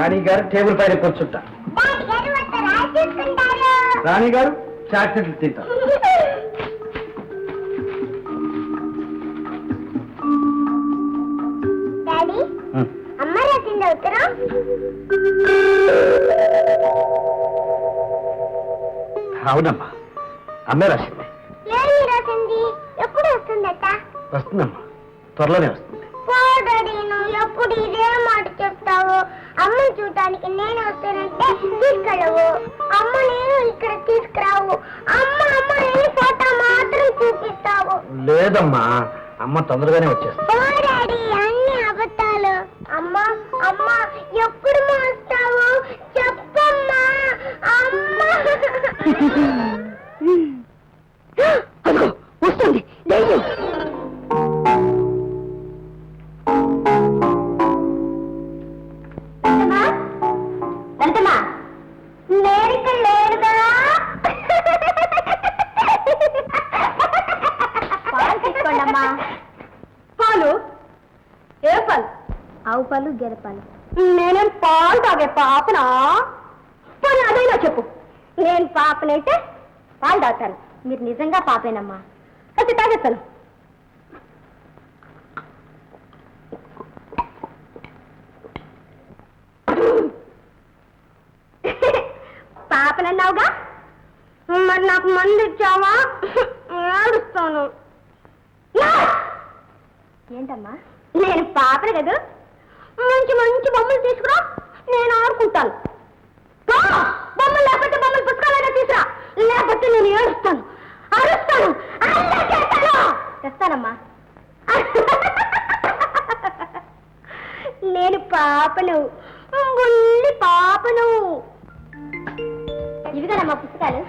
రాణి గారు టేబుల్ పైన కూర్చుంటా. రాణి గారు చాక్లెట్లు తింటారు. అమ్మ రాసింది ఉత్తరం. అవునమ్మా, అమ్మే రాసింది. రాసింది ఎప్పుడు వస్తుందట? వస్తుందమ్మా, త్వరలోనే వస్తుంది. నువ్వు ఎప్పుడు ఇదే మాట చెప్తావు. అమ్మని చూడటానికి నేను వస్తానంటే తీసుకెళ్ళవు. అమ్మ నేను ఇక్కడ తీసుకురావు. అమ్మ అమ్మ నేను ఫోటో మాత్రం చూపిస్తావు. లేదమ్మా, అమ్మ తొందరగానే వచ్చేస్తుంది. డాడీ అన్ని అబద్ధాలు. అమ్మ అమ్మ ఎప్పుడు వస్తావు చెప్పమ్మా. అమ్మ వస్తుంది. వెళ్తున్నా నేను ఇక్కడ లేదుగా. పాలు తీసుకోండి అమ్మా. పాలు? ఏ పాలు? ఆవు పాలు, గేదె పాలు. నేనేం పాలు తాగే పాపనా? పోనీ అదైనా చెప్పు. నేను పాపనైతే పాలు తాగుతాను. మీరు నిజంగా పాపేనమ్మా. అయితే తాగేస్తాను. పాపనన్నావుగా, మరి నాకు మందు ఇచ్చావా? ఏడుస్తాను. ఏంటమ్మా? నేను పాపనే కదా, మంచి మంచి బొమ్మలు తీసుకురా, నేను ఆడుకుంటాను. బొమ్మలు లేకపోతే బొమ్మలు పుస్తకాలైనా తీసుకురా, లేకపోతే నేను ఏడుస్తాను, అరుస్తాను, తెస్తానమ్మా. నేను పాపను, గుండి పాపను. ఇదిగానమ్మా పుస్తకాలు.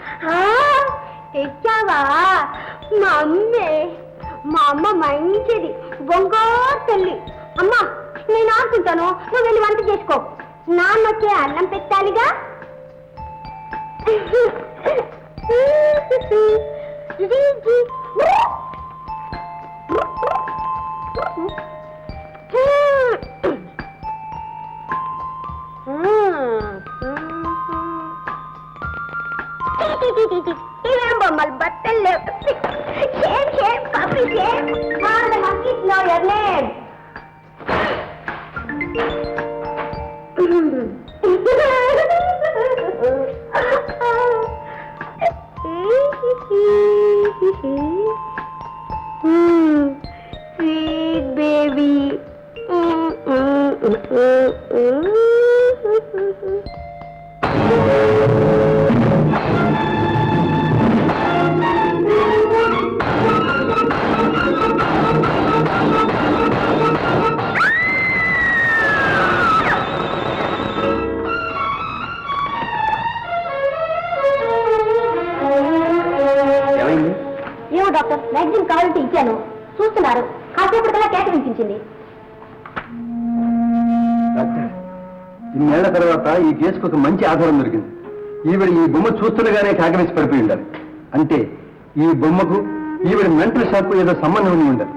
తెచ్చావా? మా అమ్మ మంచిది, బొంగోరు తల్లి. అమ్మా నేను ఆడుకుంటాను, నువ్వు వెళ్ళి వంట చేసుకో. నాన్న వచ్చే అన్నం పెట్టాలిగా. ఇవేం బొమ్మలు, బట్టలు లేవు. Sweet baby. ఏమో డాక్టర్, మ్యాగ్జిన్ కావాలంటే ఇచ్చాను, చూస్తున్నారు. కాసేపటికల్లా కేక వినిపించింది. డాక్టర్, ఇన్నేళ్ల తర్వాత ఈ కేసుకు ఒక మంచి ఆధారం దొరికింది. ఈవిడ ఈ బొమ్మ చూస్తుండగానే కాకవేసి పడిపోయి ఉండాలి. అంటే ఈ బొమ్మకు ఈవిడ మెంటల్ షాక్ ఏదో సంబంధం ఉండి ఉండాలి.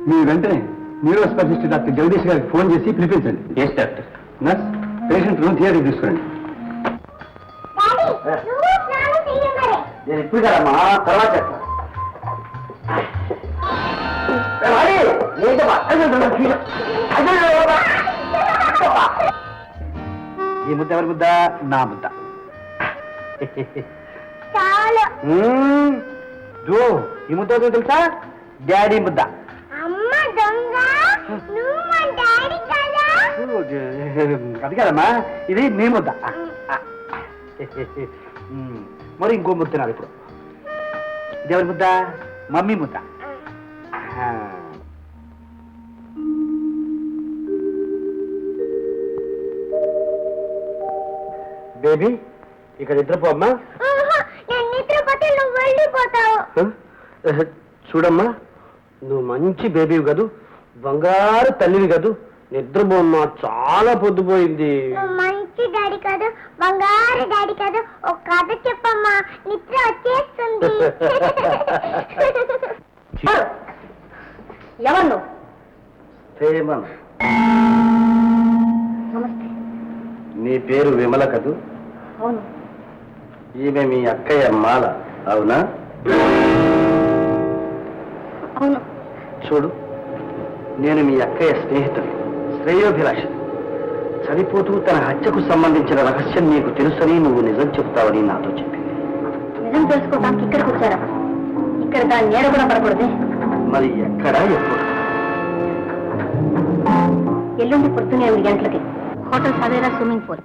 మీ వెంటనే న్యూరో స్పెషలిస్ట్ డాక్టర్ జగదీష్ గారికి ఫోన్ చేసి పిలిపించండి. Yes doctor. Nurse, patient room థియేటర్కి తీసుకురండి. నేను ఇప్పుడు కదమ్మా, తర్వాత చేస్తాను. ఈ ముద్ద ఎవరి ముద్ద? నా ముద్ద. ఈ ముద్ద తెలుసా? డాడీ ముద్ద. అది కదమ్మా, ఇది మీ ముద్ద. మరి ఇంకో ముద్ద నాది ఇప్పుడు. ఇది ఎవరి ముద్ద? మమ్మీ ముద్ద. బేబీ, ఇక్కడ నిద్రపోమ్మా. నిద్రపోతే నువ్వు వెళ్ళిపోతావు. చూడమ్మా, నువ్వు మంచి బేబీవి కదూ, బంగారు తల్లివి కదూ, నిద్రపోమ్మా, చాలా పొద్దుపోయింది. మంచి డాడీ కాదు, బంగారు డాడీ కాదు, ఒక కథ చెప్పమ్మా, నిద్ర వచ్చేస్తుంది. ఎవరు నువ్వు? నమస్తే. నీ పేరు విమల కదూ? అవును. ఈమె మీ అక్కయ్య మాల, అవునా? అవును. చూడు, నేను మీ అక్కయ్య స్నేహితుడు, శ్రేయోభిలాషి. చనిపోతూ తన హత్యకు సంబంధించిన రహస్యం నీకు తెలుసని నువ్వు నిజం చెబుతావని నాతో చెప్పింది. నిజం తెలుసుకోవడానికి ఇక్కడికి వచ్చారా? ఇక్కడ దాని నీడ కూడా పడకూడదే. మరి ఎక్కడా ఎప్పుడు? ఎల్లుండి పొద్దున్న 8 గంటలకి హోటల్ సవేరా స్విమ్మింగ్ పూల్.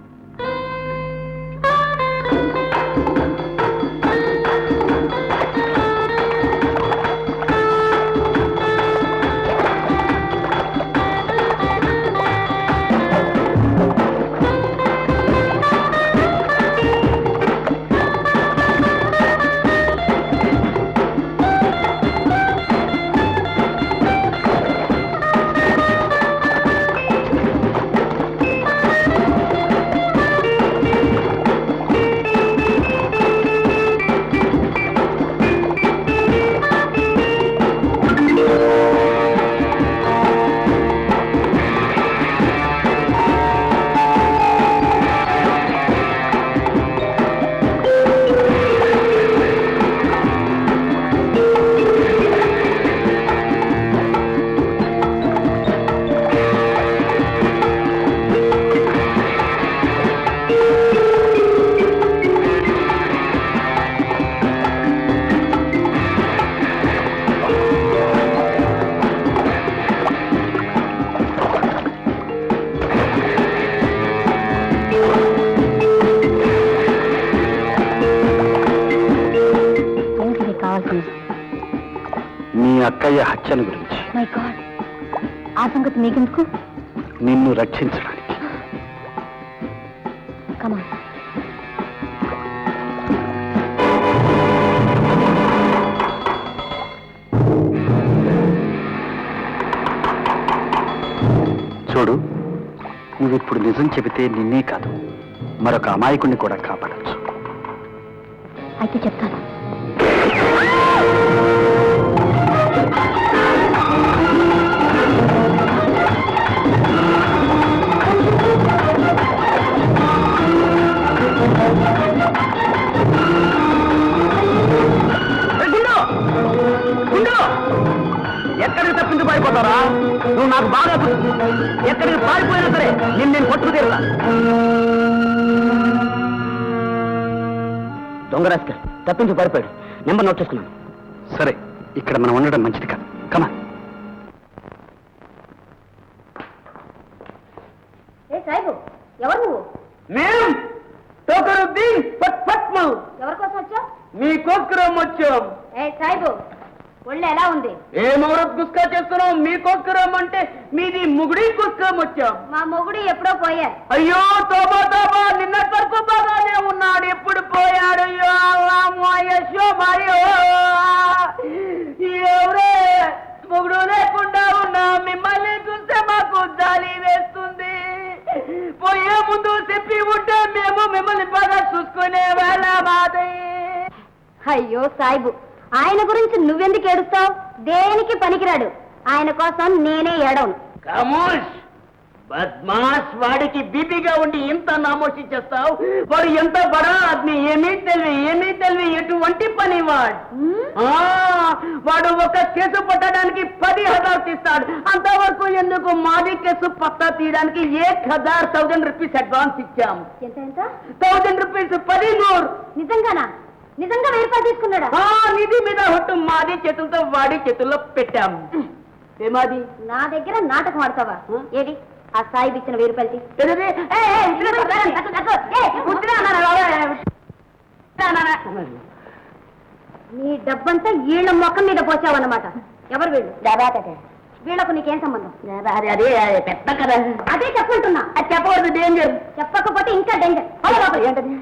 మీ అక్కయ్య హత్యను గురించి. మై గాడ్, ఆ సంగతి నీకెందుకు? నిన్ను రక్షించడానికి. కమా. చూడు, నువ్విప్పుడు నిజం చెబితే నిన్నే కాదు, మరొక అమాయకుణ్ణి కూడా కాపాడచ్చు. అయితే చెప్తాను. ఎక్కడికి తప్పించి పారిపోతారా? నువ్వు నాకు బాగా ఎక్కడికి పారిపోయినా సరే నేను కొట్టుకు తీరుతా. దొంగ రాస్కర్ తప్పించి పారిపోయాడు. నెంబర్ నోట్ చేసుకున్నాను. సరే, ఇక్కడ మనం ఉండడం మంచిది కాదు. కమా. ఏ సాయిబు, ఎవరు నువ్వు? మేం తోకరుద్దీన్ పట్పట్మ. ఎవరి కోసం వచ్చావు? మీకోసం వచ్చాం. ఏ సాయిబు, ఒళ్ళు ఎలా ఉంది? ఏ మౌరత్ గుస్కా చేస్తున్నాం? మీకోసం అంటే మీది ముగుడి గుస్కా వచ్చాం. మా మొగుడు ఎప్పుడో పోయారు. అయ్యో తోబా తోబా, నిన్నటి వరకు బాగానే ఉన్నాడు, ఎప్పుడు పోయాడు? అయ్యో ఎవరే ముగుడు లేకుండా ఉన్నా మిమ్మల్ని చూస్తే మాకు జాలి వేస్తుంది. పోయే ముందు చెప్పి ఉంటే మేము మిమ్మల్ని బాగా చూసుకునే వాళ్ళ మాదే. అయ్యో సాయిబు, ఆయన గురించి నువ్వెందుకు ఏడుస్తావు? దేనికి పనికిరాడు. ఆయన కోసం నేనే ఏడవను. ఖమోష్ బద్మాష్, వాడికి బీపీగా ఉండి ఇంత నామోషి చేస్తావు? వాడు ఎంత బడా ఆద్మీ, ఏమీ తెలివి ఎటువంటి పని వాడు. వాడు ఒక కేసు పట్టడానికి 10,000 తీస్తాడు. అంతవరకు ఎందుకు? మాది కేసు పత్తా తీయడానికి 1,000 రూపీస్ అడ్వాన్స్ ఇచ్చాం. ఎంత ఎంత? 1000 రూపీస్ 10,100. నిజంగానా? నిజంగా 1000 రూపాయలు తీసుకున్నాడా? నిధి మీద హొట్టు మాది చేతులతో వాడి చేతుల్లో పెట్టాం. ఏమాది? నా దగ్గర నాటకం ఆడతావా? ఏది ఆ సాయిబు ఇచ్చిన 1000 రూపాయలు? నీ డబ్బంతా వీళ్ళ మొక్కం మీద పోచావన్నమాట. ఎవరు వీళ్ళు? వీళ్ళకు నీకేం సంబంధం? పెద్ద కదా. అదే చెప్పంటున్నా. అది చెప్పకూడదు, డేంజర్. చెప్పకపోతే ఇంకా డేంజర్. ఏంటది?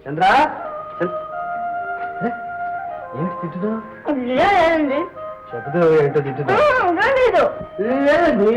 చంద్ర, ఏంటి తిట్టుదా? లేదండి చెబుతా ఏంటో తిట్టుదా? లేదు లేదండి.